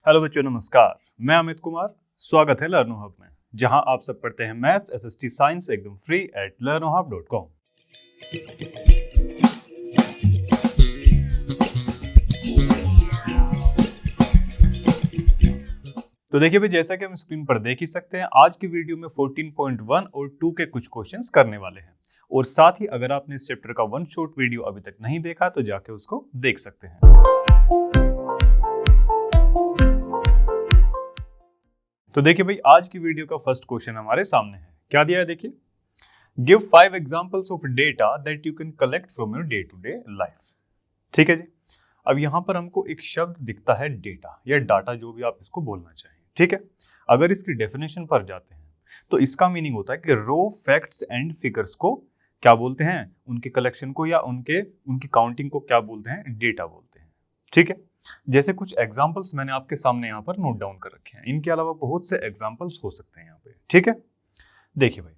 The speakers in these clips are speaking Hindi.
हेलो बच्चों, नमस्कार। मैं अमित कुमार। स्वागत है लर्नो हब में, जहां आप सब पढ़ते हैं मैथ्स, एसएसटी, साइंस एकदम फ्री एट learnohub.com। तो देखिए भाई, जैसा कि हम स्क्रीन पर देख ही सकते हैं, आज की वीडियो में 14.1 और 2 के कुछ क्वेश्चंस करने वाले हैं। और साथ ही अगर आपने इस चैप्टर का वन शॉट वीडियो अभी तक नहीं देखा तो जाके उसको देख सकते हैं। तो देखिए भाई, आज की वीडियो का फर्स्ट क्वेश्चन हमारे सामने है। क्या दिया है देखिए, give 5 examples of data that you can collect from your day to day life. ठीक है जी। अब यहां पर हमको एक शब्द दिखता है डेटा या डाटा, जो भी आप इसको बोलना चाहें। ठीक है, अगर इसकी डेफिनेशन पर जाते हैं तो इसका मीनिंग होता है कि रो फैक्ट्स एंड फिगर्स को क्या बोलते हैं, उनके कलेक्शन को या उनकी काउंटिंग को क्या बोलते हैं, डेटा बोलते हैं। ठीक है, जैसे कुछ एग्जांपल्स मैंने आपके सामने यहाँ पर नोट डाउन कर रखे हैं। इनके अलावा बहुत से एग्जांपल्स हो सकते हैं यहाँ पे। ठीक है, देखिए भाई,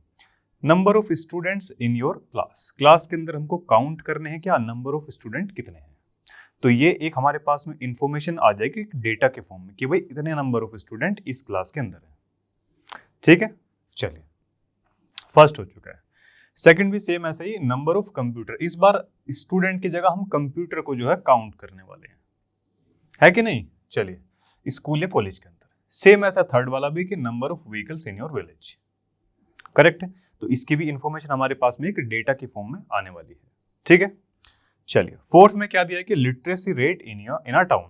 number of students in your class. Class के अंदर हमको काउंट करने हैं क्या, नंबर ऑफ स्टूडेंट कितने हैं। तो ये एक हमारे पास में इंफॉर्मेशन आ जाएगी डेटा के फॉर्म में कि भाई इतने नंबर ऑफ स्टूडेंट इस क्लास के अंदर है। ठीक है, चलिए, फर्स्ट हो चुका है। सेकंड भी सेम ऐसा ही, नंबर ऑफ कंप्यूटर। इस बार स्टूडेंट की जगह हम कंप्यूटर को जो है काउंट करने वाले हैं, है कि नहीं। चलिए, स्कूल या कॉलेज के अंदर सेम ऐसा थर्ड वाला भी कि number of vehicles in your village. Correct है, तो इसकी भी इंफॉर्मेशन हमारे पास में एक डेटा की फॉर्म में आने वाली है। ठीक है, चलिए, फोर्थ में क्या दिया है कि literacy rate in a town.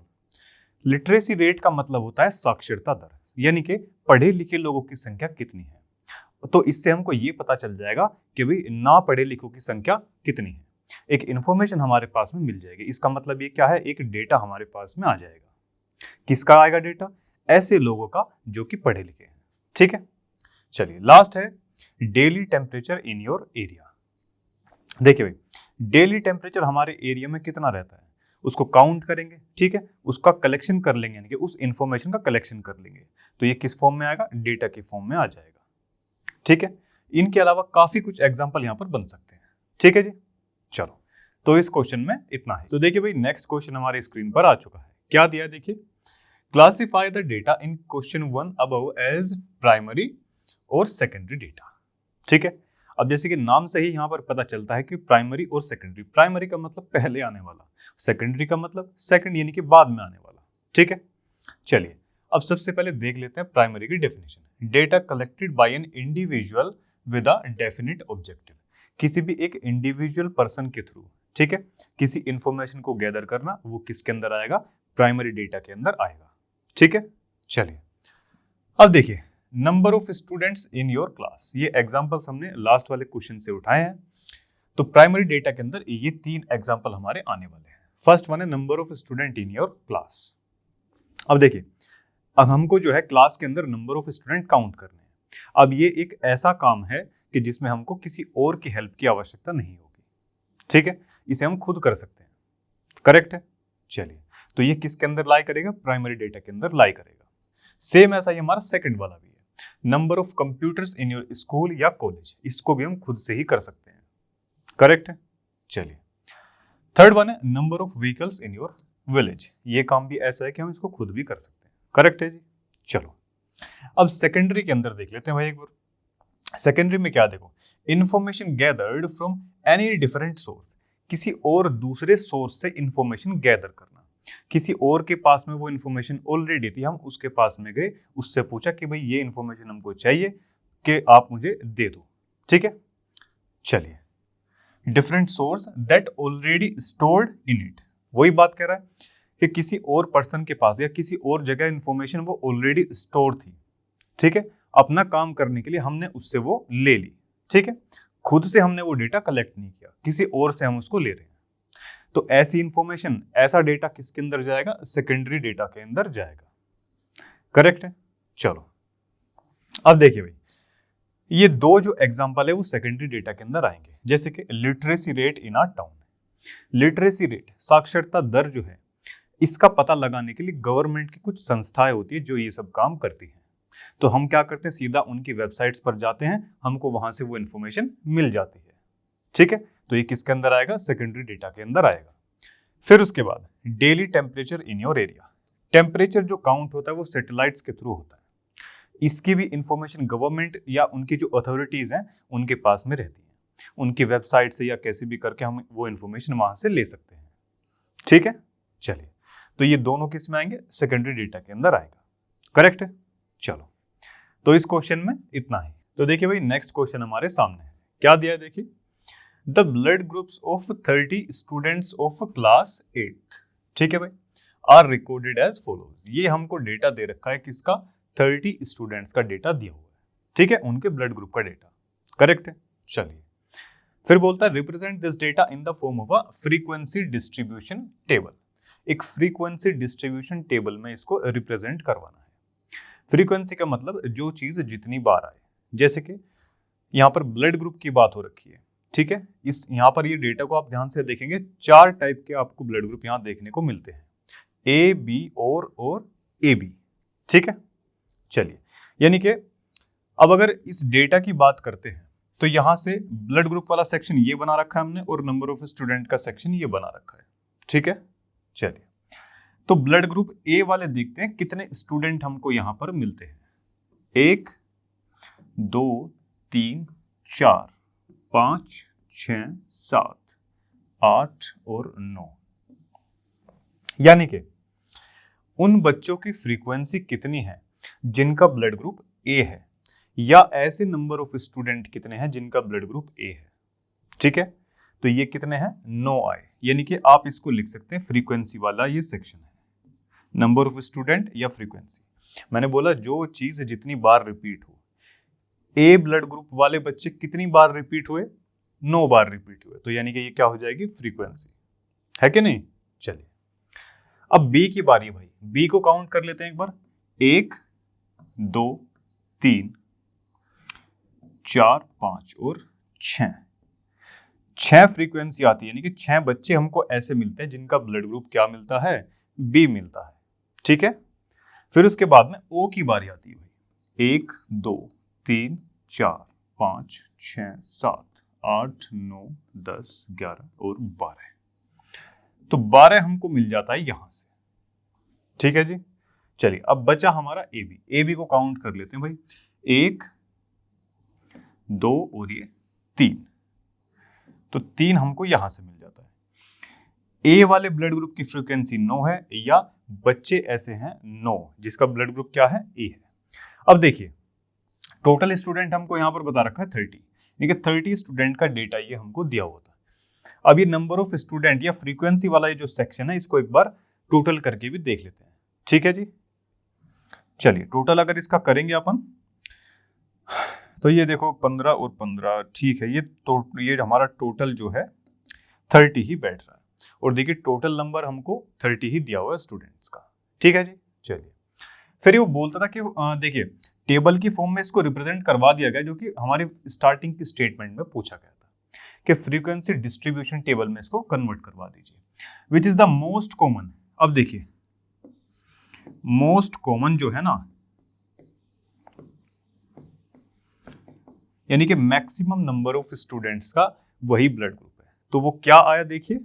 Literacy rate का मतलब होता है साक्षरता दर, यानी कि पढ़े लिखे लोगों की संख्या कितनी है। तो इससे हमको ये पता चल जाएगा कि भाई ना पढ़े लिखों की संख्या कितनी है। एक इंफॉर्मेशन हमारे पास में मिल जाएगी। इसका मतलब ये क्या है, एक डेटा हमारे पास में आ जाएगा। किसका आएगा डेटा, ऐसे लोगों का जो कि पढ़े लिखे हैं। ठीक है, चलिए, लास्ट है daily temperature in your area. देखिए भाई, डेली टेम्परेचर हमारे एरिया में कितना रहता है उसको काउंट करेंगे। ठीक है, उसका कलेक्शन कर लेंगे, यानी कि उस इंफॉर्मेशन का कलेक्शन कर लेंगे। तो ये किस फॉर्म में आएगा, डेटा के फॉर्म में आ जाएगा। ठीक है, इनके अलावा काफी कुछ एग्जांपल यहां पर बन सकते हैं। ठीक है जी, चलो, तो इस क्वेश्चन में इतना है। तो देखिए भाई, नेक्स्ट क्वेश्चन हमारे स्क्रीन पर आ चुका है। क्या दिया है देखिए, classify the data in question 1 above as primary और सेकेंडरी डेटा। ठीक है, अब जैसे कि नाम से ही यहां पर पता चलता है कि प्राइमरी और सेकेंडरी। प्राइमरी का मतलब पहले आने वाला, सेकेंडरी का मतलब सेकंड यानी कि बाद में आने वाला। ठीक है, चलिए, अब सबसे पहले देख लेते हैं प्राइमरी की definition. Data collected by an individual with a definite objective. किसी भी एक इंडिविजुअल पर्सन के थ्रू, ठीक है, किसी इंफॉर्मेशन को गैदर करना, वो किसके अंदर आएगा, प्राइमरी डेटा के अंदर आएगा। ठीक है, चलिए, अब देखिए, number of students in your class. ये एग्जांपल्स हमने लास्ट वाले क्वेश्चन से उठाए हैं। तो प्राइमरी डेटा के अंदर ये 3 एग्जांपल हमारे आने वाले हैं। फर्स्ट वन है number of student in your class. अब देखिए, अब हमको जो है क्लास के अंदर नंबर ऑफ स्टूडेंट काउंट करने हैं। अब ये एक ऐसा काम है कि जिसमें हमको किसी और की हेल्प की आवश्यकता नहीं होगी। ठीक है, इसे हम खुद कर सकते हैं। करेक्ट है, चलिए, तो ये किसके अंदर लाई करेगा, प्राइमरी डेटा के अंदर लाई करेगा। सेम ऐसा ही हमारा सेकंड वाला भी है, number of computers in your school या कॉलेज। इसको भी हम खुद से ही कर सकते हैं। करेक्ट है, चलिए, थर्ड वन है number of vehicles in your village. ये काम भी ऐसा है कि हम इसको खुद भी कर सकते हैं। करेक्ट है जी, चलो, अब सेकेंडरी के अंदर देख लेते हैं भाई एक बार। सेकेंडरी में क्या देखो, information gathered from any different source. किसी और दूसरे सोर्स से इंफॉर्मेशन गैदर करना। किसी और के पास में वो इंफॉर्मेशन ऑलरेडी थी, हम उसके पास में गए, उससे पूछा कि भाई ये इंफॉर्मेशन हमको चाहिए कि आप मुझे दे दो। ठीक है, चलिए, different source that already stored in it. वही बात कह रहा है कि किसी और पर्सन के पास या किसी और जगह इंफॉर्मेशन वो ऑलरेडी स्टोर थी। ठीक है, अपना काम करने के लिए हमने उससे वो ले ली। ठीक है, खुद से हमने वो डेटा कलेक्ट नहीं किया, किसी और से हम उसको ले रहे हैं। तो ऐसी इंफॉर्मेशन, ऐसा डेटा किसके अंदर जाएगा, सेकेंडरी डेटा के अंदर जाएगा। करेक्ट है, चलो, अब देखिए भाई, ये 2 जो एग्जांपल है वो सेकेंडरी डेटा के अंदर आएंगे। जैसे कि literacy rate in a town. Literacy rate, साक्षरता दर जो है, इसका पता लगाने के लिए गवर्नमेंट की कुछ संस्थाएं होती है जो ये सब काम करती हैं। तो हम क्या करते हैं, सीधा उनकी वेबसाइट्स पर जाते हैं, हमको वहां से वो इंफॉर्मेशन मिल जाती है। ठीक है, तो ये किसके अंदर आएगा, सेकेंडरी डेटा के अंदर आएगा। फिर उसके बाद daily temperature in your area. Temperature जो काउंट होता है वो सैटेलाइट्स के थ्रू होता है। इसकी भी इंफॉर्मेशन गवर्नमेंट या उनकी जो अथॉरिटीज हैं उनके पास में रहती है, उनकी वेबसाइट से या कैसे भी करके हम वो इंफॉर्मेशन वहां से ले सकते हैं। ठीक है, चलिए, तो ये दोनों किस में आएंगे, सेकेंडरी डेटा के अंदर आएगा। करेक्ट है। चलो, तो इस क्वेश्चन में इतना ही। तो देखिए भाई, नेक्स्ट क्वेश्चन हमारे सामने है। क्या दिया है देखिए, the blood groups of 30 students of class 8, ठीक है भाई, आर रिकॉर्डेड एज फॉलोज। ये हमको डेटा दे रखा है किसका, 30 स्टूडेंट्स का डेटा दिया हुआ है, ठीक है, उनके ब्लड ग्रुप का डेटा। करेक्ट है। चलिए, फिर बोलता है represent this data in the form of a frequency distribution table. एक फ्रीक्वेंसी डिस्ट्रीब्यूशन टेबल में इसको रिप्रेजेंट करवाना है। फ्रीक्वेंसी का मतलब जो चीज जितनी बार आए, जैसे कि यहाँ पर ब्लड ग्रुप की बात हो रखी है, ठीक है। इस यहाँ पर ये डेटा को आप ध्यान से देखेंगे, 4 टाइप के आपको ब्लड ग्रुप यहाँ देखने को मिलते हैं, ए, बी और ए बी, ठीक है। चलिए, यानी कि अब अगर इस डेटा की बात करते हैं तो यहां से ब्लड ग्रुप वाला सेक्शन ये बना रखा है हमने और नंबर ऑफ स्टूडेंट का सेक्शन ये बना रखा है, ठीक है। चलिए, तो ब्लड ग्रुप ए वाले देखते हैं कितने स्टूडेंट हमको यहां पर मिलते हैं। 1 2 3 4 5 6 7 8 और 9, यानी कि उन बच्चों की फ्रीक्वेंसी कितनी है जिनका ब्लड ग्रुप ए है, या ऐसे नंबर ऑफ स्टूडेंट कितने हैं जिनका ब्लड ग्रुप ए है, ठीक है। तो ये कितने हैं, 9 आए, यानी कि आप इसको लिख सकते हैं फ्रीक्वेंसी वाला ये सेक्शन है, नंबर ऑफ स्टूडेंट या फ्रीक्वेंसी। मैंने बोला जो चीज जितनी बार रिपीट हो, ए ब्लड ग्रुप वाले बच्चे कितनी बार रिपीट हुए, 9 बार रिपीट हुए, तो यानी कि ये क्या हो जाएगी, फ्रीक्वेंसी, है कि नहीं। चलिए, अब बी की बारी है भाई, बी को काउंट कर लेते हैं एक बार। 1 2 3 4 5 और 6 फ्रीक्वेंसी आती है, यानी कि 6 बच्चे हमको ऐसे मिलते हैं जिनका ब्लड ग्रुप क्या मिलता है, बी मिलता है, ठीक है। फिर उसके बाद में ओ की बारी आती है भाई, 1 2 3 4 5 6 7 8 9 10 11 और 12, तो 12 हमको मिल जाता है यहां से, ठीक है जी। चलिए, अब बचा हमारा ए बी, ए बी को काउंट कर लेते हैं भाई, 1 2 और ये 3, तो 3 हमको यहां से मिल जाता है। ए वाले ब्लड ग्रुप की फ्रीक्वेंसी 9 है, या बच्चे ऐसे हैं 9 जिसका ब्लड ग्रुप क्या है, ए है। अब देखिए, टोटल स्टूडेंट हमको यहां पर बता रखा है 30, यानी कि 30 स्टूडेंट का डेटा ये हमको दिया हुआ था। अब ये नंबर ऑफ स्टूडेंट या फ्रीक्वेंसी वाला ये जो सेक्शन है, इसको एक बार टोटल करके भी देख लेते हैं, ठीक है जी। चलिए, टोटल अगर इसका करेंगे अपन, तो ये देखो 15 और 15, ठीक है, ये हमारा टोटल जो है 30 ही बैठ रहा है, और देखिए टोटल नंबर हमको 30 ही दिया हुआ है स्टूडेंट्स का, ठीक है जी। चलिए, फिर वो बोलता था कि देखिए टेबल की फॉर्म में इसको रिप्रेजेंट करवा दिया गया, जो कि हमारी स्टार्टिंग की स्टेटमेंट में पूछा गया था कि फ्रीक्वेंसी डिस्ट्रीब्यूशन टेबल में इसको कन्वर्ट करवा दीजिए, which is the most common. अब देखिए, मोस्ट कॉमन जो है ना, यानी कि मैक्सिमम नंबर ऑफ स्टूडेंट्स का वही ब्लड ग्रुप है, तो वो क्या आया देखिए,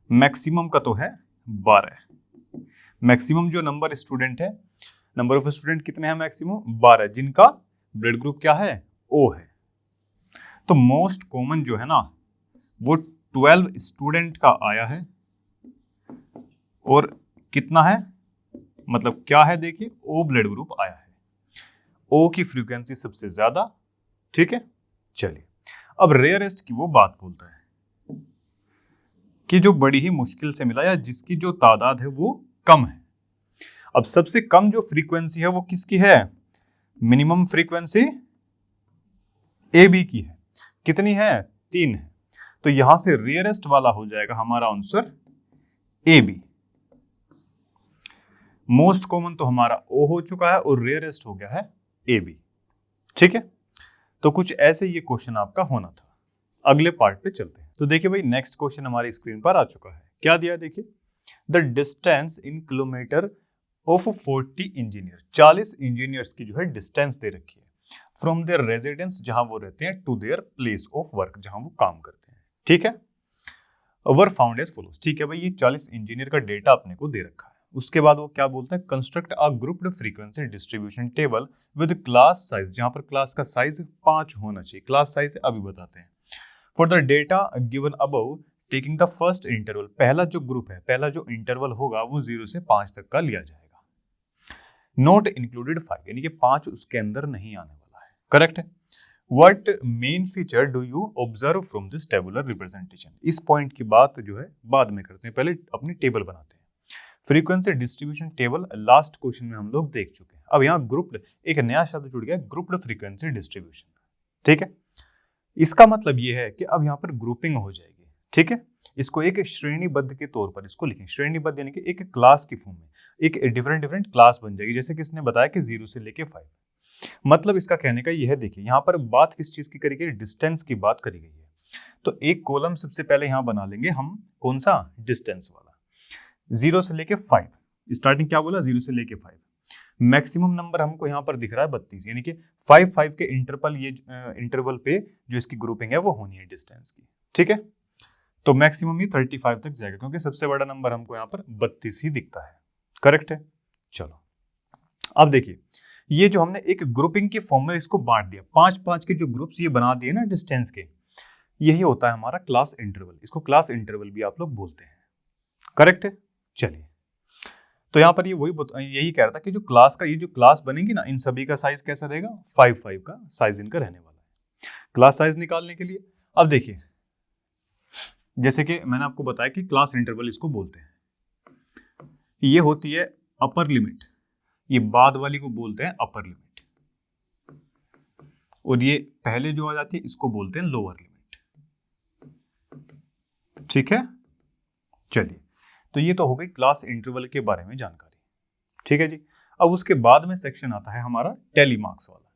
मैक्सिमम का तो है 12, मैक्सिमम जो नंबर स्टूडेंट है, नंबर ऑफ स्टूडेंट कितने हैं मैक्सिमम, 12, जिनका ब्लड ग्रुप क्या है, ओ है। तो मोस्ट कॉमन जो है ना वो 12 स्टूडेंट का आया है, और कितना है, मतलब क्या है देखिए, ओ ब्लड ग्रुप आया है, ओ की फ्रीक्वेंसी सबसे ज्यादा, ठीक है। चलिए, अब रेयरेस्ट की वो बात बोलता है कि जो बड़ी ही मुश्किल से मिला या जिसकी जो तादाद है वो कम है। अब सबसे कम जो फ्रीक्वेंसी है वो किसकी है, मिनिमम फ्रीक्वेंसी ए बी की है, कितनी है, 3 है, तो यहां से रेयरेस्ट वाला हो जाएगा हमारा answer A B. Most common तो हमारा ओ हो चुका है और रेयरेस्ट हो गया है ए बी, ठीक है। तो कुछ ऐसे ये क्वेश्चन आपका होना था। अगले पार्ट पे चलते हैं। तो देखिए भाई, नेक्स्ट क्वेश्चन हमारी स्क्रीन पर आ चुका है। क्या दिया देखिए, the distance in kilometre of 40 engineer, 40 engineers की जो है डिस्टेंस दे रखी है फ्रॉम देयर रेजिडेंस, जहां वो रहते हैं, to their place of work, जहां वो काम करते हैं, ठीक है। वर फाउंड एज फॉलोज, ठीक है भाई, ये 40 इंजीनियर का डेटा अपने को दे रखा है उसके बाद वो क्या बोलता है, construct a grouped frequency distribution table with class size, जहां पर क्लास का साइज 5 होना चाहिए। क्लास साइज अभी बताते हैं। For the data given above taking the first interval, पहला जो ग्रुप है, पहला जो इंटरवल होगा वो 0 से 5 तक का लिया जाएगा। नॉट इंक्लूडेड 5, यानी कि 5 उसके अंदर नहीं आने वाला है। करेक्ट है। What main feature do you observe from this tabular representation? इस पॉइंट की बात जो है बाद में करते हैं, पहले अपनी टेबल बनाते हैं। Frequency distribution table last question में हम लोग देख चुके हैं। अब यहाँ ग्रुप्ड, एक नया शब्द जुड़ गया, ग्रुप्ड फ्रीक्वेंसी डिस्ट्रीब्यूशन। ठीक है, इसका मतलब ये है कि अब यहाँ पर ग्रुपिंग हो जाएगी। ठीक है, इसको एक श्रेणीबद्ध के तौर पर इसको लिखें। श्रेणीबद्ध यानी कि एक क्लास की फॉर्म में एक डिफरेंट क्लास बन जाएगी, जैसे किसने बताया कि 0 से लेके 5। मतलब इसका कहने का यह है, देखिए यहाँ पर बात किस चीज की करी गई, डिस्टेंस की बात करी गई है। तो एक कॉलम सबसे पहले यहाँ बना लेंगे हम, कौन सा, डिस्टेंस वाला। 0 से लेके 5, स्टार्टिंग क्या बोला, 0 से लेके 5। मैक्सिमम नंबर हमको यहाँ पर दिख रहा है 32, यानी कि 5 के इंटरवल, ये इंटरवल पे जो इसकी ग्रुपिंग है वो होनी है डिस्टेंस की। ठीक है, तो मैक्सिमम ये 35 तक जाएगा, क्योंकि सबसे बड़ा नंबर हमको यहाँ पर 32 ही दिखता है। करेक्ट है। चलो अब देखिए, ये जो हमने एक ग्रुपिंग के फॉर्म में इसको बांट दिया, 5 के जो ग्रुप्स ये बना दिए ना डिस्टेंस के, यही होता है हमारा क्लास इंटरवल। इसको क्लास इंटरवल भी आप लोग बोलते हैं। करेक्ट है। चलिए, तो यहाँ पर ये यही कह रहा था कि जो क्लास का, ये जो क्लास बनेगी ना, इन सभी का साइज कैसा रहेगा, 5 का साइज इनका रहने वाला है। क्लास साइज निकालने के लिए अब देखिए, जैसे कि मैंने आपको बताया कि क्लास इंटरवल इसको बोलते हैं, ये होती है अपर लिमिट, ये बाद वाली को बोलते हैं अपर लिमिट, और ये पहले जो आ जाती है इसको बोलते हैं लोअर लिमिट। ठीक है, चलिए, तो ये तो हो गई क्लास इंटरवल के बारे में जानकारी। ठीक है जी। अब उसके बाद में सेक्शन आता है हमारा टैली मार्क्स वाला।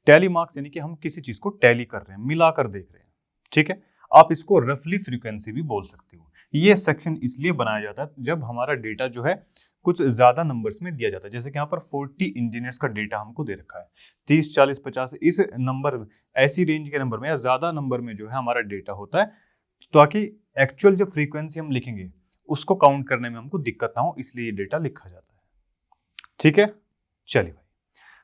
टैली मार्क्स यानी कि हम किसी चीज को टैली कर रहे हैं, मिलाकर देख रहे हैं। ठीक है, आप इसको रफली फ्रीक्वेंसी भी बोल सकते हो। ये सेक्शन इसलिए बनाया जाता है जब हमारा डेटा जो है कुछ ज्यादा नंबर्स में दिया जाता है, जैसे कि यहाँ पर 40 इंजीनियर्स का डेटा हमको दे रखा है, 30, 40, 50 इस नंबर में, ऐसी रेंज के नंबर में या ज्यादा नंबर में जो है हमारा डेटा होता है, ताकि एक्चुअल जो फ्रीक्वेंसी हम लिखेंगे उसको काउंट करने में हमको दिक्कत ना हो, इसलिए ये डेटा लिखा जाता है। ठीक है, चलिए भाई,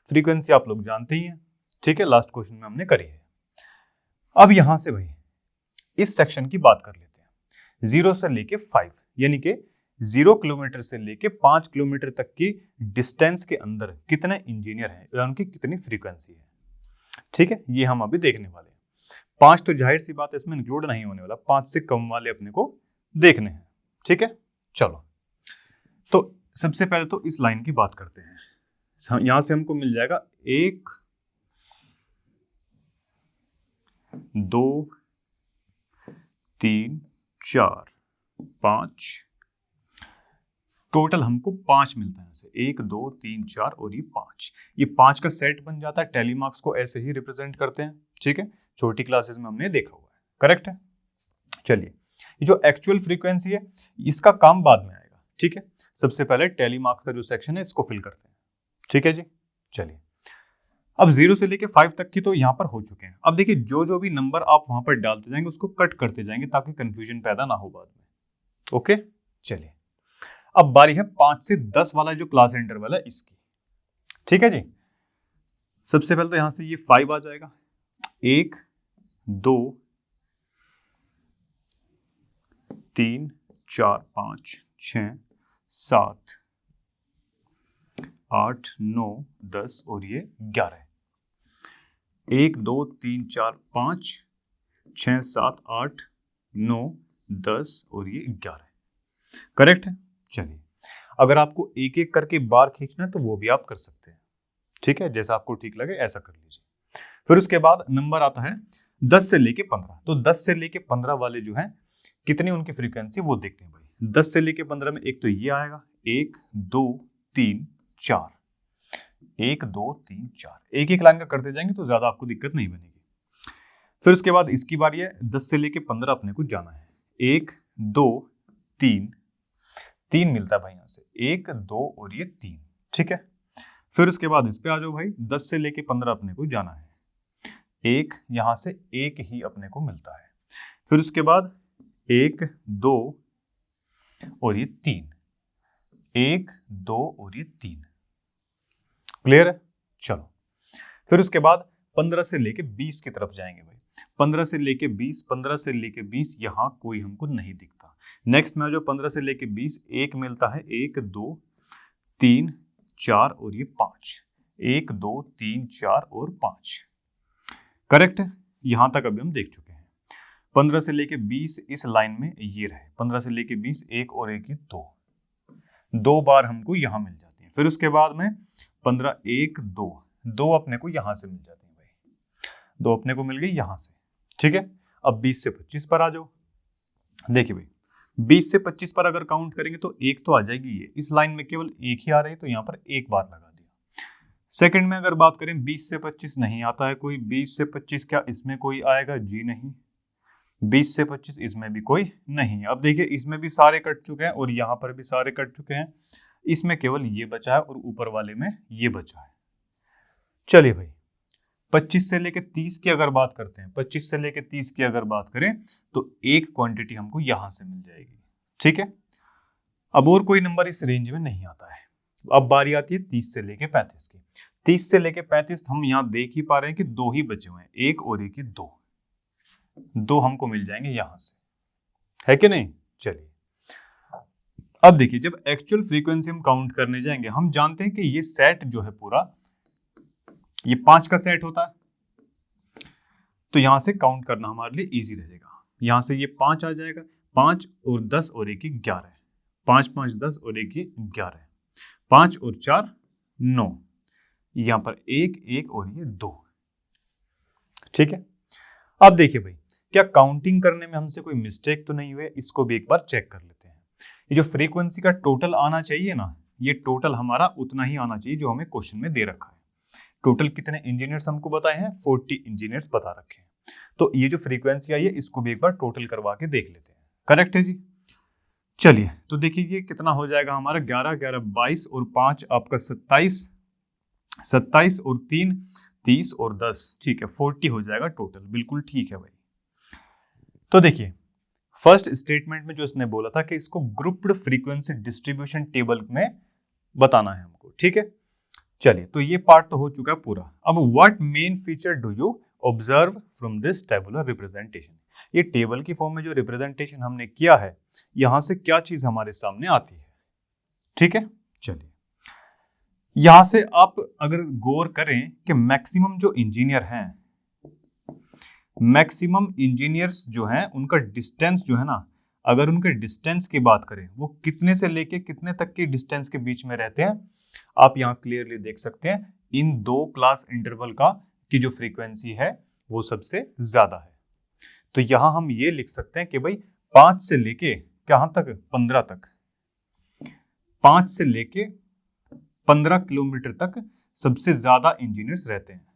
फ्रीक्वेंसी आप लोग जानते ही हैं। ठीक है, लास्ट क्वेश्चन में हमने करी है। अब यहां से भाई इस सेक्शन की बात कर लेते हैं। 0 से लेके 5, यानी कि 0 किलोमीटर से लेके 5 किलोमीटर तक की डिस्टेंस के अंदर कितने इंजीनियर हैं या उनकी कितनी फ्रीक्वेंसी है। ठीक है, ये हम अभी देखने वाले हैं। 5 तो जाहिर सी बात है इसमें इंक्लूड नहीं होने वाला, 5 से कम वाले अपने को देखने हैं। ठीक है, चलो, तो सबसे पहले तो इस लाइन की बात करते हैं। यहां से हमको मिल जाएगा 1, 2, 3, 4, 5, टोटल हमको 5 मिलता है। ऐसे 1, 2, 3, 4 और ये 5, ये 5 का सेट बन जाता है। टैली मार्क्स को ऐसे ही रिप्रेजेंट करते हैं। ठीक है, छोटी क्लासेस में हमने देखा हुआ है। करेक्ट है। चलिए, ये जो एक्चुअल फ्रीक्वेंसी है इसका काम बाद में आएगा। ठीक है, सबसे पहले टैली मार्क्स का जो सेक्शन है इसको फिल करते हैं। ठीक है जी, चलिए, अब 0 से लेके 5 तक की तो यहाँ पर हो चुके हैं। अब देखिए, जो भी नंबर आप वहां पर डालते जाएंगे उसको कट करते जाएंगे ताकि कंफ्यूजन पैदा ना हो बाद में। ओके, चलिए, अब बारी है 5 से 10 वाला जो क्लास इंटरवल है इसकी। ठीक है जी, सबसे पहले तो यहां से ये 5 आ जाएगा। 1, 2, 3, 4, 5, 6, 7, 8, 9, 10 और ये 11। 1, 2, 3, 4, 5, 6, 7, 8, 9, 10 और ये 11। करेक्ट है। चलिए, अगर आपको एक एक करके बार खींचना है तो वो भी आप कर सकते हैं। ठीक है, जैसा आपको ठीक लगे ऐसा कर लीजिए। फिर उसके बाद नंबर आता है 10 से लेके 15। तो 10 से लेके 15 वाले जो हैं कितनी उनकी फ्रीक्वेंसी वो देखते हैं भाई। 10 से लेके 15 में एक तो ये आएगा, 1, 2, 3, 4, 1, 2, 3, 4, एक एक लाइन का करते जाएंगे तो ज्यादा आपको दिक्कत नहीं बनेगी। फिर उसके बाद इसकी बारी है, 10 से लेके 15 अपने को जाना है। 1, 2, 3 मिलता है भाई यहां से, 1, 2 और ये 3। ठीक है, फिर उसके बाद इस पे आ जाओ भाई, 10 से लेके 15 अपने को जाना है। 1 यहां से 1 ही अपने को मिलता है। फिर उसके बाद 1, 2 और ये 3, 1, 2 और ये 3। क्लियर है? चलो फिर उसके बाद 15 से लेके 20 की तरफ जाएंगे भाई। 15 से लेके 20, 15 से लेके 20 यहां कोई हमको नहीं दिखता। नेक्स्ट में जो 15 से लेके 20 एक मिलता है, 1, 2, 3, 4 और ये 5। 1, 2, 3, 4 और 5। करेक्ट? यहां तक अभी हम देख चुके हैं। 15 से लेके 20 इस लाइन में ये रहे। 15 से लेके 20 1 और 1 2 बार हमको यहां मिल जाती है। फिर उसके बाद में 15 1 2 अपने को यहां से मिल जाती है भाई। 2 अपने को मिल गई यहां से। ठीक है, अब 20 से 25 पर आ जाओ। देखिए भाई 20 से 25 पर अगर काउंट करेंगे तो एक तो आ जाएगी ये, इस लाइन में केवल एक ही आ रही है तो यहां पर एक बार लगा दिया। सेकंड में अगर बात करें 20 से 25 नहीं आता है कोई। 20 से 25 क्या इसमें कोई आएगा? जी नहीं। 20 से 25 इसमें भी कोई नहीं। अब देखिए इसमें भी सारे कट चुके हैं और यहां पर भी सारे कट चुके हैं। इसमें केवल ये बचा है और ऊपर वाले में ये बचा है। चलिए भाई 25 से लेके 30 की अगर बात करते हैं, 25 से लेके 30 की अगर बात करें तो एक क्वांटिटी हमको यहां से मिल जाएगी। ठीक है, अब और कोई नंबर इस रेंज में नहीं आता है। अब बारी आती है 30 से लेके 35 की। 30 से लेके 35 हम यहां देख ही पा रहे हैं कि 2 ही बचे हुए हैं, 1 और 1 2 हमको मिल जाएंगे यहां से, है कि नहीं? चलिए अब देखिए जब एक्चुअल फ्रीक्वेंसी हम काउंट करने जाएंगे, हम जानते हैं कि ये सेट जो है पूरा ये 5 का सेट होता है, तो यहां से काउंट करना हमारे लिए इजी रहेगा। यहां से ये 5 आ जाएगा, 5 और 10 और 1 11, 5 5 10 और 1 11, 5 और 4 9, यहां पर 1 1 और ये 2। ठीक है, अब देखिए भाई क्या काउंटिंग करने में हमसे कोई मिस्टेक तो नहीं हुई? इसको भी एक बार चेक कर लेते हैं। ये जो फ्रीक्वेंसी का टोटल आना चाहिए ना, ये टोटल हमारा उतना ही आना चाहिए जो हमें क्वेश्चन में दे रखा है। टोटल कितने इंजीनियर्स हमको बताए हैं? 40 इंजीनियर्स बता रखे हैं। तो ये जो फ्रीक्वेंसी आई है इसको भी एक बार टोटल करवा के देख लेते हैं। करेक्ट है जी? चलिए तो देखिए ये कितना हो जाएगा हमारा, 11 11 22 और 5 आपका 27, 27 और 3 30 और 10, ठीक है 40 हो जाएगा टोटल। बिल्कुल ठीक है भाई। तो देखिए फर्स्ट स्टेटमेंट में जो इसने बोला था कि इसको ग्रुप्ड फ्रीक्वेंसी डिस्ट्रीब्यूशन टेबल में बताना है हमको। ठीक है, चलिए तो ये पार्ट तो हो चुका है पूरा। अब what main feature do you observe from this tabular representation? ये टेबल की फॉर्म में जो रिप्रेजेंटेशन हमने किया है यहां से क्या चीज हमारे सामने आती है? ठीक है, चलिए यहां से आप अगर गौर करें कि मैक्सिमम जो इंजीनियर हैं, मैक्सिमम इंजीनियर्स जो हैं उनका डिस्टेंस जो है ना, अगर उनके डिस्टेंस की बात करें वो कितने से लेके कितने तक के डिस्टेंस के बीच में रहते हैं, आप यहां क्लियरली देख सकते हैं इन 2 क्लास इंटरवल का की जो फ्रीक्वेंसी है वो सबसे ज्यादा है। तो यहां हम ये लिख सकते हैं कि भाई 5 से लेके कहां तक? 15 तक। 5 से लेके 15 किलोमीटर तक सबसे ज्यादा इंजीनियर्स रहते हैं।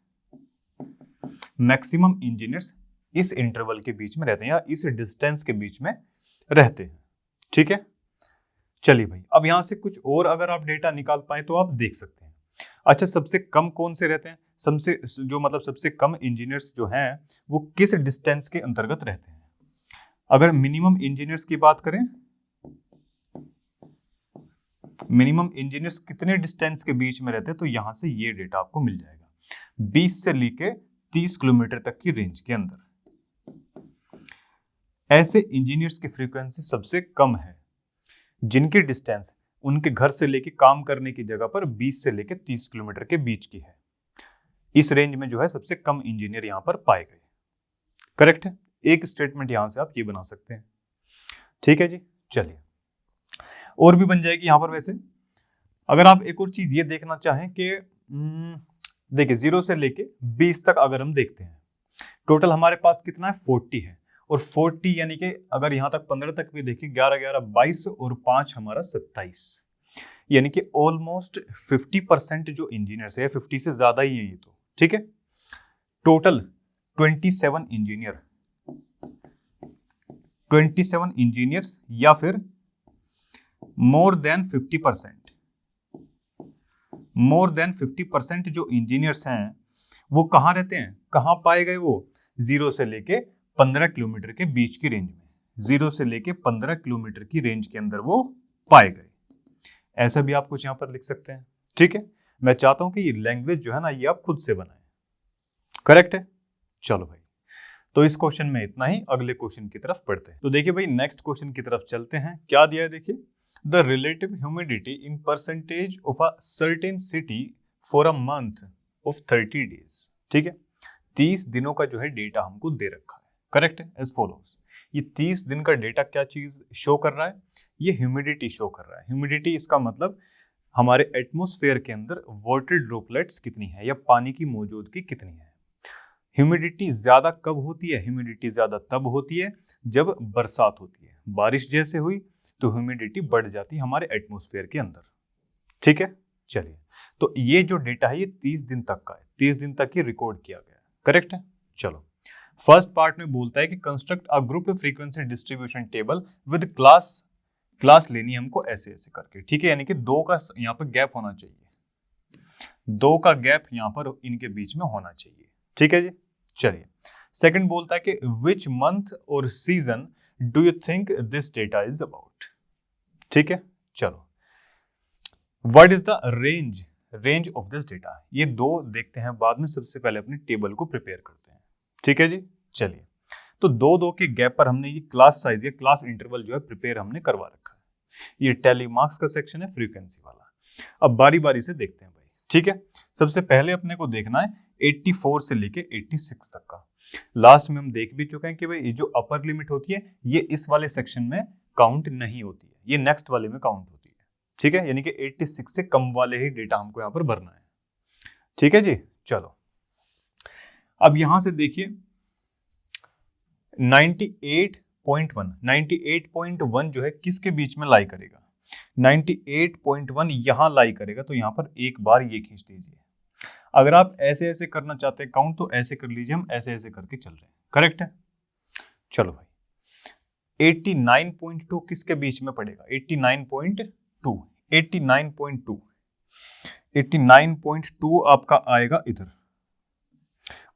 मैक्सिमम इंजीनियर्स इस इंटरवल के बीच में रहते हैं या इस डिस्टेंस के बीच में रहते हैं। ठीक है, चलिए भाई अब यहां से कुछ और अगर आप डेटा निकाल पाए तो आप देख सकते हैं। अच्छा सबसे कम कौन से रहते हैं? सबसे कम इंजीनियर्स जो हैं वो किस डिस्टेंस के अंतर्गत रहते हैं? अगर मिनिमम इंजीनियर्स की बात करें, मिनिमम इंजीनियर्स कितने डिस्टेंस के बीच में रहते हैं, तो यहां से ये डेटा आपको मिल जाएगा 20 से लेके 30 किलोमीटर तक की रेंज के अंदर ऐसे इंजीनियर्स की फ्रीक्वेंसी सबसे कम है जिनकी डिस्टेंस उनके घर से लेके काम करने की जगह पर 20 से लेके 30 किलोमीटर के बीच की है। इस रेंज में जो है सबसे कम इंजीनियर यहां पर पाए गए। करेक्ट है, एक स्टेटमेंट यहां से आप ये बना सकते हैं। ठीक है जी, चलिए और भी बन जाएगी यहां पर। वैसे अगर आप एक और चीज ये देखना चाहें कि देखिए 0 से लेके 20 तक अगर हम देखते हैं टोटल हमारे पास कितना है? 40 है। और 40 यानी कि अगर यहां तक 15 तक भी देखिए 11 11 22 और 5 हमारा 27, यानी कि ऑलमोस्ट 50% जो इंजीनियर्स है, 50 से ज्यादा ही है ये तो। ठीक है, टोटल 27 इंजीनियर, 27 इंजीनियर्स या फिर मोर देन 50% जो इंजीनियर्स हैं वो कहां रहते हैं? कहां पाए गए वो? 0 से लेके 15 किलोमीटर के बीच की रेंज में, 0 से लेके 15 किलोमीटर की रेंज के अंदर वो पाए गए। ऐसा भी आप कुछ यहाँ पर लिख सकते हैं। ठीक है, मैं चाहता हूं कि ये लैंग्वेज जो है ना ये आप खुद से बनाएं। करेक्ट है? चलो भाई, तो इस क्वेश्चन में इतना ही, अगले क्वेश्चन की तरफ पढ़ते हैं। तो देखिए भाई नेक्स्ट क्वेश्चन की तरफ चलते हैं। क्या दिया है देखिए, the relative humidity in percentage of a certain city for a month of 30 days. ठीक है, 30 दिनों का जो है डेटा हमको दे रखा है। करेक्ट है? एज फॉलोज, ये 30 दिन का डेटा क्या चीज शो कर रहा है, ये ह्यूमिडिटी शो कर रहा है। ह्यूमिडिटी इसका मतलब हमारे एटमॉस्फेयर के अंदर वाटर ड्रॉपलेट्स कितनी है या पानी की मौजूदगी कितनी है। ह्यूमिडिटी ज्यादा कब होती है? ह्यूमिडिटी ज्यादा तब होती है जब बरसात होती है, बारिश जैसे हुई तो ह्यूमिडिटी बढ़ जाती है हमारे एटमॉस्फेयर के अंदर। ठीक है, चलिए, तो ये जो डेटा है ये 30 दिन तक का है, 30 दिन तक ही रिकॉर्ड किया गया है। करेक्ट है? चलो, फर्स्ट पार्ट में बोलता है कि construct a group frequency distribution table with class लेनी है हमको ऐसे ऐसे करके। ठीक है, यानी कि 2 का यहाँ पर गैप होना चाहिए, 2 का गैप यहाँ पर इनके बीच में होना चाहिए। ठीक है जी, चलिए, सेकंड बोलता है कि विच मंथ और season do you think this data is about. ठीक है, चलो, what is the range of this data, ये 2 देखते हैं बाद में, सबसे पहले अपने टेबल को प्रिपेयर करते हैं। ठीक है जी, चलिए, तो 2 के गैप पर हमने ये क्लास साइज या क्लास इंटरवल जो है प्रिपेयर हमने करवा रखा है। ये टैली मार्क्स का सेक्शन है, फ्रीक्वेंसी वाला। अब बारी बारी से देखते हैं भाई। ठीक है, सबसे पहले अपने को देखना है 84 से लेके 86 तक का। लास्ट में हम देख भी चुके हैं कि भाई ये जो अपर लिमिट होती है ये इस वाले सेक्शन में काउंट नहीं होती है, ये नेक्स्ट वाले में काउंट होती है। ठीक है, यानी कि 86 से कम वाले ही डेटा हमको यहाँ पर भरना है। ठीक है जी, चलो, अब यहां से देखिए 98.1 जो है किसके बीच में लाई करेगा, 98.1 यहां लाई करेगा, तो यहां पर एक बार ये खींच दीजिए। अगर आप ऐसे ऐसे करना चाहते हैं काउंट तो ऐसे कर लीजिए, हम ऐसे ऐसे करके चल रहे हैं। करेक्ट है? चलो भाई, 89.2 किसके बीच में पड़ेगा, 89.2 89.2 आपका आएगा इधर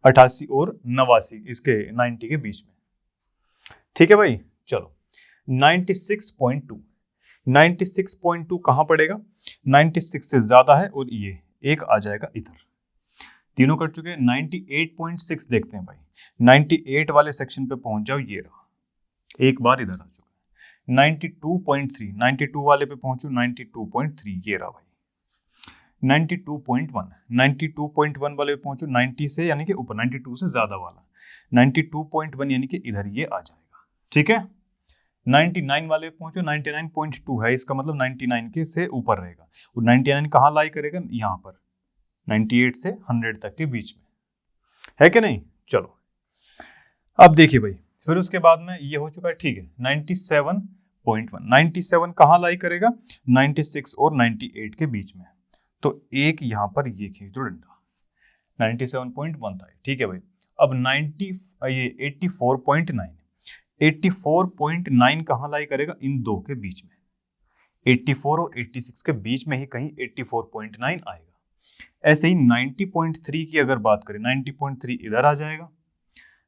88 और 89 इसके 90 के बीच में। ठीक है भाई, चलो, 96.2 कहां पड़ेगा, 96 से ज्यादा है और ये एक आ जाएगा इधर, तीनों कर चुके हैं। 98.6 देखते हैं भाई, 98 वाले सेक्शन पे पहुंच जाओ, ये रहा, एक बार इधर आ चुका है। 92.3 92 वाले पे पहुंचो, 92.3 ये रहा भाई। 92.1 वाले पे पहुंचो, 90 से यानी कि ऊपर, 92 से ज्यादा वाला 92.1 यानी कि इधर ये आ जाएगा। ठीक है, 99 वाले पे पहुंचो, 99.2 है, इसका मतलब 99 के से ऊपर रहेगा, और 99 कहाँ लाई करेगा, यहाँ पर 98 से 100 तक के बीच में, है कि नहीं। चलो, अब देखिए भाई, फिर उसके बाद में ये हो चुका है। ठीक है, 97 कहां लाई करेगा, 96 और 98 के बीच में, तो एक यहां पर ये खींच दो डंडा, 97.1 था। ठीक है भाई, अब 84.9 कहां लाई करेगा, इन 2 के बीच में, 84 और 86 के बीच में ही कहीं 84.9 आएगा। ऐसे ही 90.3 की अगर बात करें, 90.3 इधर आ जाएगा,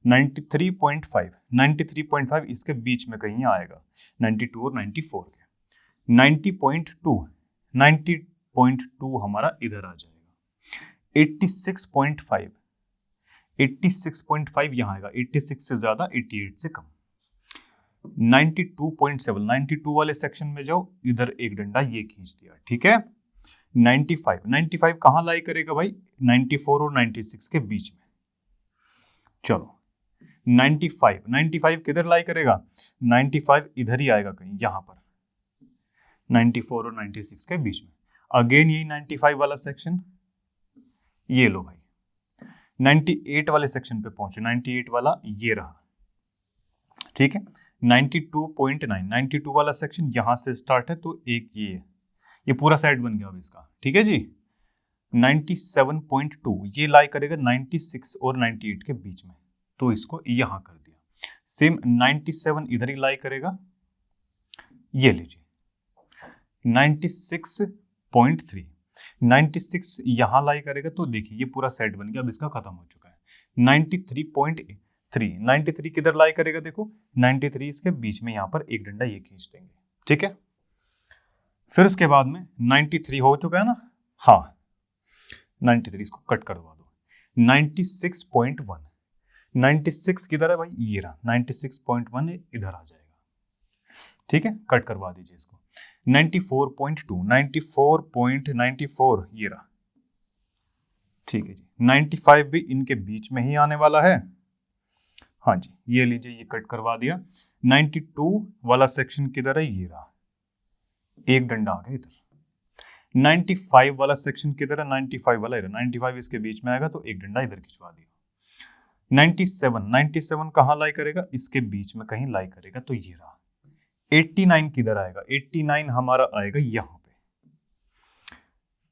93.5 इसके बीच में कहीं आएगा, 92 और 94 के। 90.2 हमारा इधर आ जाएगा। 86.5 यहां आएगा, 86 से ज्यादा, 88 से कम। 92.7 92 वाले सेक्शन में जाओ, इधर एक डंडा ये खींच दिया। ठीक है, 95 कहां लाई करेगा भाई, 94 और 96 के बीच में। चलो, 95 किधर लाई करेगा, 95 इधर ही आएगा कहीं यहां पर, 94 और 96 के बीच में। अगेन यही 95 वाला सेक्शन, ये लो भाई, 98 वाले सेक्शन पे पहुंचे, 98 वाला ये रहा। ठीक है, 92 वाला सेक्शन यहां से स्टार्ट है, तो एक ये पूरा सेट बन गया अब इसका। ठीक है जी, 97.2 ये लाई करेगा 96 और 98 के बीच में, तो इसको यहां कर दिया। सेम 97 इधर ही लाई करेगा, ये लीजिए 96.3 96 यहां लाई करेगा, तो देखिए ये पूरा सेट बन गया, अब इसका खत्म हो चुका है। 93 किधर लाई करेगा, देखो 93 इसके बीच में, यहां पर एक डंडा ये खींच देंगे। ठीक है, फिर उसके बाद में 93 हो चुका है ना, हाँ 93, इसको कट करवा दो। 96.1, 96 किधर है भाई, ये रहा 96.1 इधर आ जाएगा, ठीक है, कट करवा दीजिए इसको। 94.2, 94.94 ये रहा, ठीक है जी। 95 भी इनके बीच में ही आने वाला है, हाँ जी, ये लीजिए, ये कट करवा दिया। 92 वाला सेक्शन किधर है, ये रहा, एक डंडा आ गया इधर। 95 वाला सेक्शन किधर है, 95 वाला इधर, 95 इसके बीच में आएगा तो एक डंडा इधर खिंचवा दिया। 97 कहाँ लाई करेगा, इसके बीच में कहीं लाई करेगा, तो ये रहा। 89 किधर आएगा, 89 हमारा आएगा यहां पे,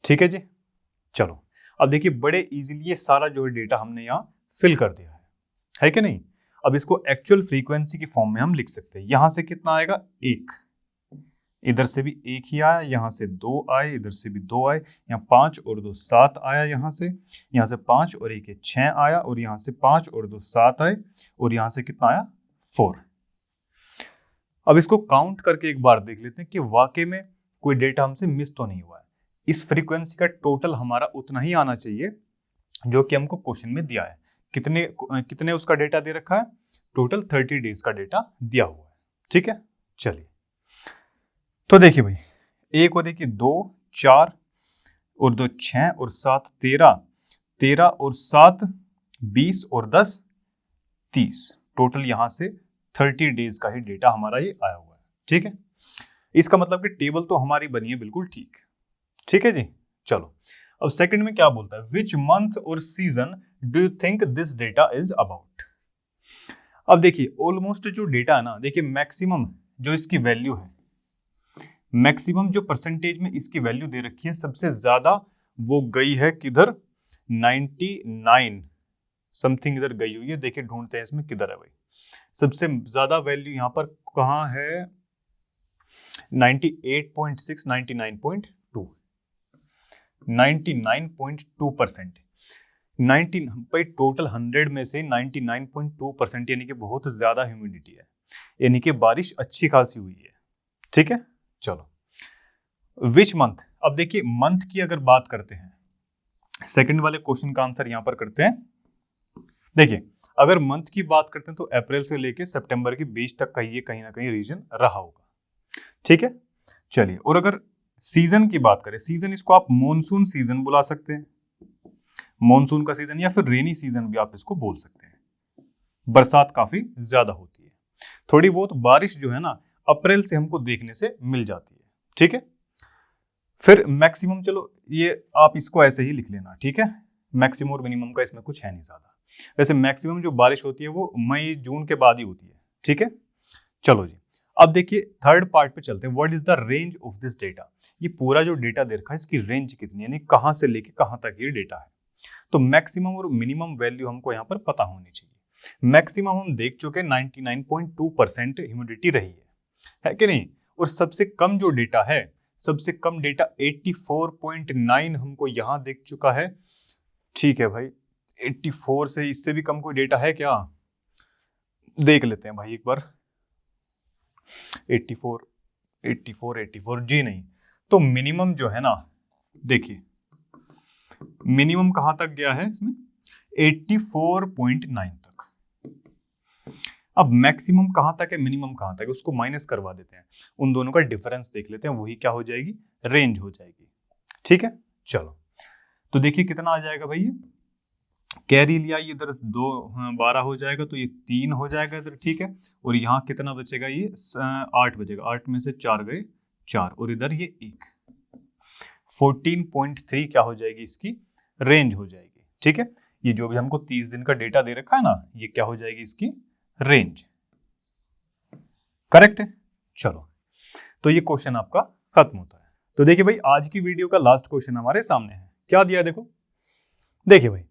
ठीक है जी। चलो अब देखिए, बड़े इजीली ये सारा जो है डेटा हमने यहां फिल कर दिया है कि नहीं। अब इसको एक्चुअल फ्रीक्वेंसी की फॉर्म में हम लिख सकते हैं। यहां से कितना आएगा, एक, इधर से भी एक ही आया, यहां से दो आए, इधर से भी दो आए, यहाँ 5 और 2 7 आया, यहाँ से 5 और 1 6 आया, और यहाँ से 5 और 2 7 आए, और यहाँ से कितना आया, 4। अब इसको काउंट करके एक बार देख लेते हैं कि वाकई में कोई डेटा हमसे मिस तो नहीं हुआ है। इस फ्रीक्वेंसी का टोटल हमारा उतना ही आना चाहिए जो कि हमको क्वेश्चन में दिया है। कितने उसका डेटा दे रखा है, टोटल 30 डेज का डेटा दिया हुआ है, ठीक है। चलिए तो देखिए भाई, एक और एक 2 4 और 2 6 और 7 13, 13 और 7 20 और 10 30, टोटल यहां से 30 डेज का ही डेटा हमारा ये आया हुआ है, ठीक है। इसका मतलब कि टेबल तो हमारी बनी है बिल्कुल ठीक, ठीक है जी। चलो अब सेकंड में क्या बोलता है, विच मंथ और season do you think this data is about. अब देखिए ऑलमोस्ट जो डेटा है ना, देखिए मैक्सिमम जो इसकी वैल्यू है, मैक्सिमम जो परसेंटेज में इसकी वैल्यू दे रखी है, सबसे ज्यादा वो गई है किधर, 99 समथिंग इधर गई हुई है। देखिए ढूंढते हैं इसमें किधर है भाई, सबसे ज्यादा वैल्यू यहां पर कहां है, 98.6, 99.2, 99.2%, 19 भाई टोटल 100 में से 99.2% यानी कि बहुत ज्यादा ह्यूमिडिटी है, यानी कि बारिश अच्छी खासी हुई है, ठीक है। चलो विच मंथ, अब देखिए मंथ की अगर बात करते हैं, सेकंड वाले क्वेश्चन का आंसर यहां पर करते हैं। देखिए अगर मंथ की बात करते हैं तो अप्रैल से लेके सितंबर के बीच तक का ये कहीं ना कहीं रीजन रहा होगा, ठीक है। चलिए, और अगर सीजन की बात करें, सीजन इसको आप मॉनसून सीजन बुला सकते हैं, मॉनसून का सीजन, या फिर रेनी सीजन भी आप इसको बोल सकते हैं। बरसात काफी ज्यादा होती है, थोड़ी बहुत बारिश जो है ना अप्रैल से हमको देखने से मिल जाती है, ठीक है। फिर मैक्सिमम, चलो ये आप इसको ऐसे ही लिख लेना, ठीक है। मैक्सिमम और मिनिमम का इसमें कुछ है नहीं ज्यादा। वैसे मैक्सिमम जो बारिश होती है वो मई जून के बाद ही होती है, ठीक है। चलो जी, अब देखिए थर्ड पार्ट पे चलते हैं। What is the range of this data, ये पूरा जो डेटा दे रखा है इसकी रेंज कितनी है, यानी कहां से लेके कहां तक ये डेटा है। तो मैक्सिमम और मिनिमम वैल्यू हमको यहाँ पर पता होनी चाहिए। मैक्सिमम हम देख चुके 99.2% ह्यूमिडिटी रही है कि नहीं, और सबसे कम जो डेटा है, सबसे कम डेटा 84.9 हमको यहां देख चुका है, ठीक है भाई। 84 से इससे भी कम कोई डेटा है क्या, देख लेते हैं भाई एक बार। 84 जी नहीं, तो मिनिमम जो है ना, देखिए मिनिमम कहां तक गया है इसमें, 84.9 तक। अब मैक्सिमम कहां तक है, मिनिमम कहां तक है, उसको माइनस करवा देते हैं, उन दोनों का डिफरेंस देख लेते हैं, वही क्या हो जाएगी, रेंज हो जाएगी, ठीक है। चलो तो देखिए कितना आ जाएगा भाई, ये कैरी लिया, ये इधर 12 हो जाएगा, तो ये 3 हो जाएगा इधर, ठीक है। और यहाँ कितना बचेगा, ये 8 बचेगा, 8 में से 4 गए 4, और इधर ये 1, 14.3 क्या हो जाएगी, इसकी रेंज हो जाएगी, ठीक है। ये जो भी हमको 30 दिन का डेटा दे रखा है ना, ये क्या हो जाएगी, इसकी रेंज, करेक्ट है। चलो तो ये क्वेश्चन आपका खत्म होता है। तो देखिए भाई, आज की वीडियो का लास्ट क्वेश्चन हमारे सामने है, क्या दिया देखो, देखिए भाई,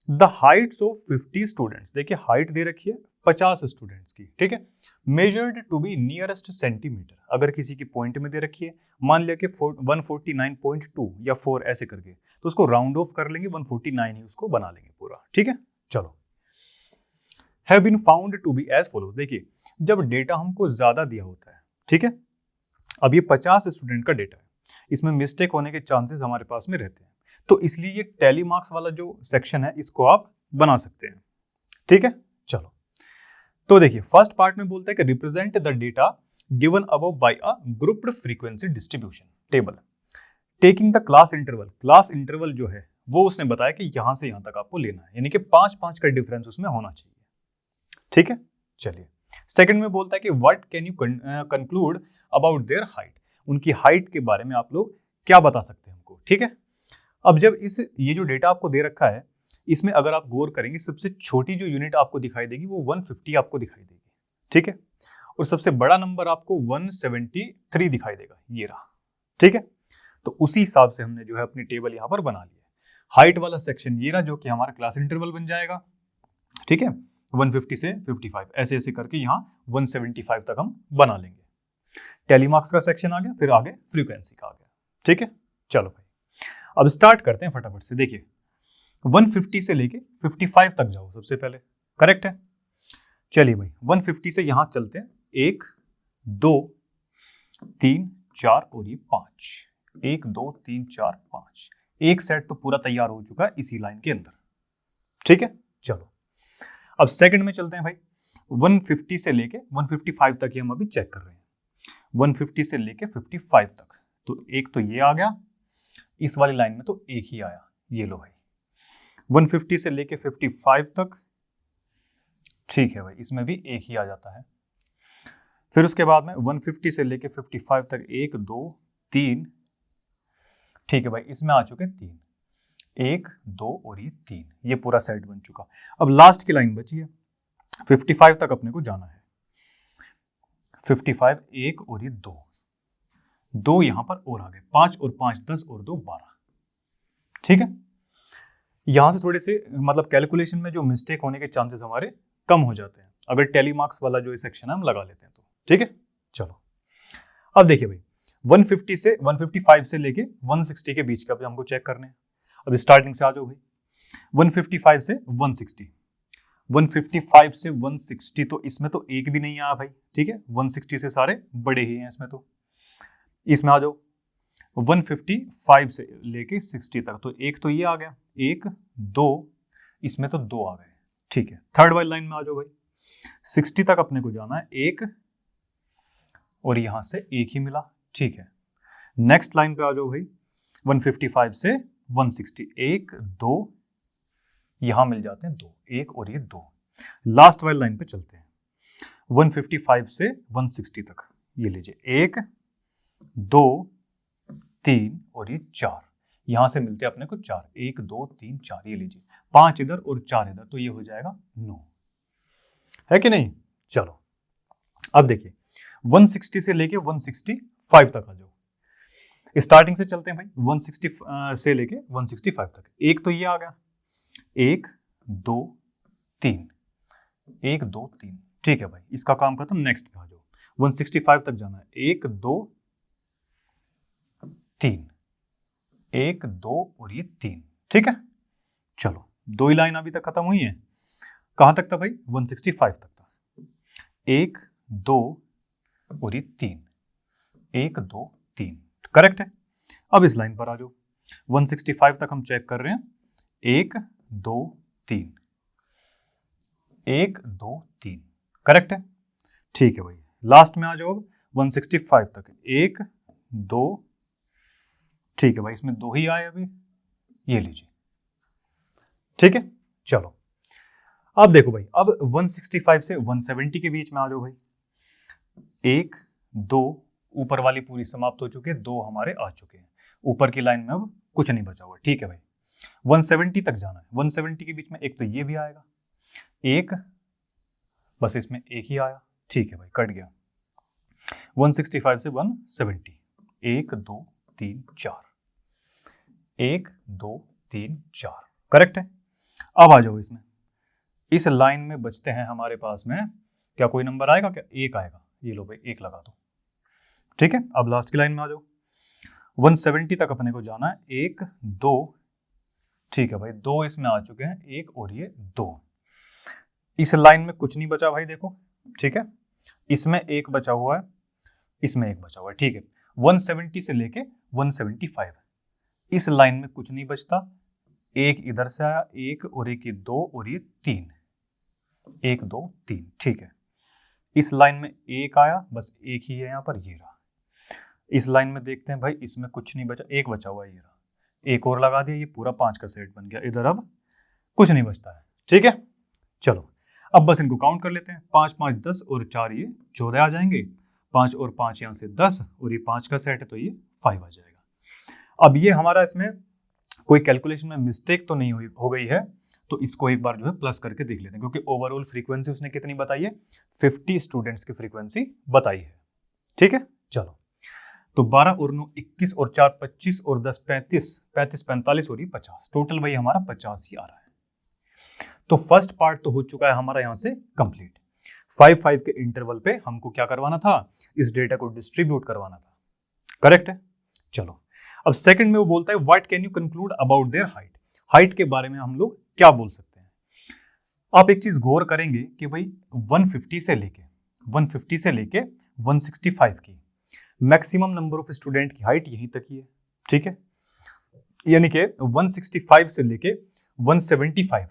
द हाइट्स ऑफ 50 स्टूडेंट्स, देखिए हाइट दे रखी है 50 स्टूडेंट्स की, ठीक है, measured to be nearest centimetre, अगर किसी की पॉइंट में दे रखी है, मान लिया कि 149.2 या 4 ऐसे करके, तो उसको राउंड ऑफ कर लेंगे, 149 ही उसको बना लेंगे पूरा, ठीक है। चलो, have been found to be as follows, देखिए जब डेटा हमको ज्यादा दिया होता है, ठीक है, अब ये 50 स्टूडेंट का डेटा है, इसमें मिस्टेक होने के चांसेस हमारे पास में रहते हैं, तो इसलिए ये टैली मार्क्स वाला जो सेक्शन है इसको आप बना सकते हैं। ठीक है, चलो तो देखिए फर्स्ट पार्ट में बोलता है कि represent the data given above by a grouped frequency distribution table taking the class interval. Class interval जो है वो उसने बताया कि यहां से यहां तक आपको लेना है, यानी कि 5-5 का डिफरेंस उसमें होना चाहिए। ठीक है, चलिए सेकंड में बोलता है कि what can you conclude about their height. उनकी हाइट के बारे में आप लोग क्या बता सकते हैं हमको। ठीक है, अब जब ये जो डेटा आपको दे रखा है इसमें अगर आप गौर करेंगे सबसे छोटी जो यूनिट आपको दिखाई देगी वो 150 आपको दिखाई देगी। ठीक है, और सबसे बड़ा नंबर आपको 173 दिखाई देगा, ये रहा। ठीक है, तो उसी हिसाब से हमने जो है अपनी टेबल यहां पर बना ली है। हाइट वाला सेक्शन ये रहा जो कि हमारा क्लास इंटरवल बन जाएगा। ठीक है, 150 से 55 ऐसे ऐसे करके यहाँ 175 तक हम बना लेंगे। टैली मार्क्स का सेक्शन आ गया, फिर आगे फ्रीक्वेंसी का आ गया। ठीक है, चलो भाई अब स्टार्ट करते हैं फटाफट से। देखिए 150 से लेके 55 तक जाओ सबसे पहले, करेक्ट है। चलिए भाई 150 से यहां चलते हैं, 1 2 3 4 और ये 5, 1 2 3 4 5, एक सेट तो पूरा तैयार हो चुका है इसी लाइन के अंदर। ठीक है, चलो अब सेकंड में चलते हैं भाई। 150 से लेके 155 तक ही हम अभी चेक कर रहे हैं। 150 से लेके 55 तक तो एक तो ये आ गया, इस वाली लाइन में तो एक ही आया, ये लो भाई 150 से लेके 55 तक। ठीक है भाई, इसमें भी एक ही आ जाता है। फिर उसके बाद में 150 से लेके 55 तक 1 2 3। ठीक है भाई, इसमें आ चुके 3, 1 2 और ये 3, ये पूरा सेट बन चुका। अब लास्ट की लाइन बची है 55 तक अपने को जाना है। 55 1 और ये 2 यहां पर और आ गए, 5 और 5 10 और 2 12। ठीक है, यहां से थोड़े से मतलब कैलकुलेशन में जो मिस्टेक होने के चांसेस हमारे कम हो जाते हैं अगर टैली मार्क्स वाला जो सेक्शन है हम लगा लेते हैं तो। ठीक है, चलो अब देखिए भाई 150 से 155 से लेके 160 के बीच का भी हमको चेक करने हैं। अब स्टार्टिंग से आ जाओ भाई, 155 से 160, 155 से 160 तो इसमें तो एक भी नहीं आया भाई। ठीक है, 160 से सारे बड़े ही हैं इसमें तो। इसमें आ जाओ 155 से लेके 60 तक तो एक तो ये आ गया, 1 2, इसमें तो 2 आ गए। ठीक है, थर्ड वाली लाइन में आ जाओ भाई, 60 तक अपने को जाना है, 1 और यहां से एक ही मिला। ठीक है, नेक्स्ट लाइन पे आ जाओ भाई 155 से 160, 1 2, यहां मिल जाते हैं 2, 1 और ये 2। लास्ट वाली लाइन पे चलते हैं 155 से 160 तक, ये लीजिए 1 2 3 और ये 4, यहां से मिलते हैं अपने को 4, 1 2 3 4, ये लीजिए 5 इधर और 4 इधर, तो ये हो जाएगा 9, है कि नहीं। चलो अब देखिए 160 से लेके 165 तक आ जाओ। स्टार्टिंग से चलते हैं भाई 160 से लेके 165 तक। एक तो ये आ गया, 1 2 3, 1 2 3। ठीक है भाई, इसका काम खत्म। नेक्स्ट पे आ जाओ, 165 तक जाना है, 1 2 3, 1 2 और ये 3। ठीक है, चलो 2 ही लाइन अभी तक खत्म हुई है। कहां तक था भाई, 165 तक था, 1 2 और ये 3, 1 2 3, करेक्ट है। अब इस लाइन पर आ जाओ, 165 तक हम चेक कर रहे हैं, 1 2 3, 1 2 3, करेक्ट है। ठीक है भाई, लास्ट में आ जाओ 165 तक, 1 2। ठीक है भाई, इसमें 2 ही आए अभी, ये लीजिए। ठीक है, चलो अब देखो भाई, अब 165 से 170 के बीच में आ जाओ भाई, 1 2, ऊपर वाली पूरी समाप्त हो चुकी है, 2 हमारे आ चुके हैं, ऊपर की लाइन में अब कुछ नहीं बचा हुआ। ठीक है भाई, 170 तक जाना है, 170 के बीच में एक तो ये भी आएगा, एक बस इसमें एक ही आया। ठीक है भाई, कट गया। 165 से 170, 1 2 3 4, 1 2 3 4, करेक्ट है। अब आ जाओ इसमें, इस लाइन में बचते हैं हमारे पास में, क्या कोई नंबर आएगा क्या, एक आएगा, ये लो भाई एक लगा दो। ठीक है, अब लास्ट की लाइन में आ जाओ, 170 तक अपने को जाना है, 1 2। ठीक है भाई, 2 इसमें आ चुके हैं, 1 और ये 2। इस लाइन में कुछ नहीं बचा भाई, देखो। ठीक है, इसमें एक बचा हुआ है, इसमें एक बचा हुआ है। ठीक है, 170 से लेके 175। इस लाइन में कुछ नहीं बचता, एक इधर से आया, एक और एक, ये 2 और ये 3, 1 2 3, ठीक है। इस लाइन में एक आया, बस एक ही है यहाँ पर, ये रहा। इस लाइन में देखते हैं भाई, इसमें कुछ नहीं बचा, एक बचा हुआ है, ये रहा, एक और लगा दिया, ये पूरा 5 का सेट बन गया। इधर अब कुछ नहीं बचता है, ठीक है। चलो अब बस इनको काउंट कर लेते हैं, 5 5 10 और 4 ये 14 आ जाएंगे, 5 और 5 यहाँ से 10 और ये 5 का सेट है तो ये 5 आ जाएगा। अब ये हमारा इसमें कोई कैलकुलेशन में मिस्टेक तो नहीं हो गई है, तो इसको एक बार जो है प्लस करके देख लेते हैं, क्योंकि ओवरऑल फ्रीक्वेंसी उसने कितनी बताई है, 50 स्टूडेंट्स की फ्रीक्वेंसी बताई है, ठीक है। चलो तो 12 और 9 21 और 4 25 और 10 35, 35 45 और ये 50, टोटल भाई हमारा 50 ही आ रहा है। तो फर्स्ट पार्ट तो हो चुका है हमारा यहां से कंप्लीट। 5 5 के इंटरवल पे हमको क्या करवाना था, इस डेटा को डिस्ट्रीब्यूट करवाना था, करेक्ट है। चलो अब सेकंड में वो बोलता है what can you conclude about their height. Height के बारे में हम लोग क्या बोल सकते हैं। आप एक चीज गौर करेंगे कि भाई 150 से लेके 165 की मैक्सिमम नंबर ऑफ स्टूडेंट की हाइट यहीं तक ही है, ठीक है। यानी कि 165 से लेके 175,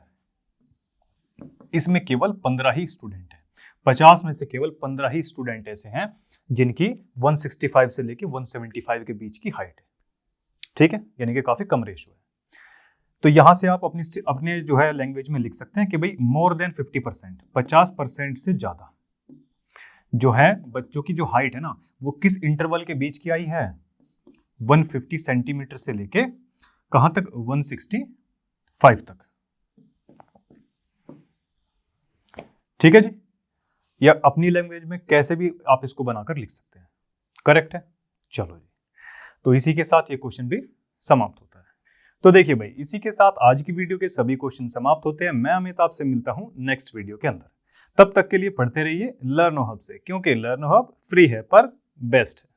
इसमें केवल 15 ही स्टूडेंट है। 50 में से केवल 15 ही स्टूडेंट ऐसे हैं जिनकी 165 से लेके 175 के बीच की हाइट है, ठीक है, यानी कि काफी कम रेशो है। तो यहां से आप अपने जो है लैंग्वेज में लिख सकते हैं कि भाई मोर देन 50%, 50% से ज्यादा जो है बच्चों की जो हाइट है ना, वो किस इंटरवल के बीच की आई है, 150 सेंटीमीटर से लेके कहां तक, 165 तक, ठीक है जी। या अपनी लैंग्वेज में कैसे भी आप इसको बनाकर लिख सकते हैं, करेक्ट है। चलो जी, तो इसी के साथ ये क्वेश्चन भी समाप्त होता है। तो देखिए भाई, इसी के साथ आज की वीडियो के सभी क्वेश्चन समाप्त होते हैं। मैं अमित आपसे मिलता हूं नेक्स्ट वीडियो के अंदर। तब तक के लिए पढ़ते रहिए लर्नो हब से, क्योंकि लर्नो हब फ्री है पर बेस्ट है।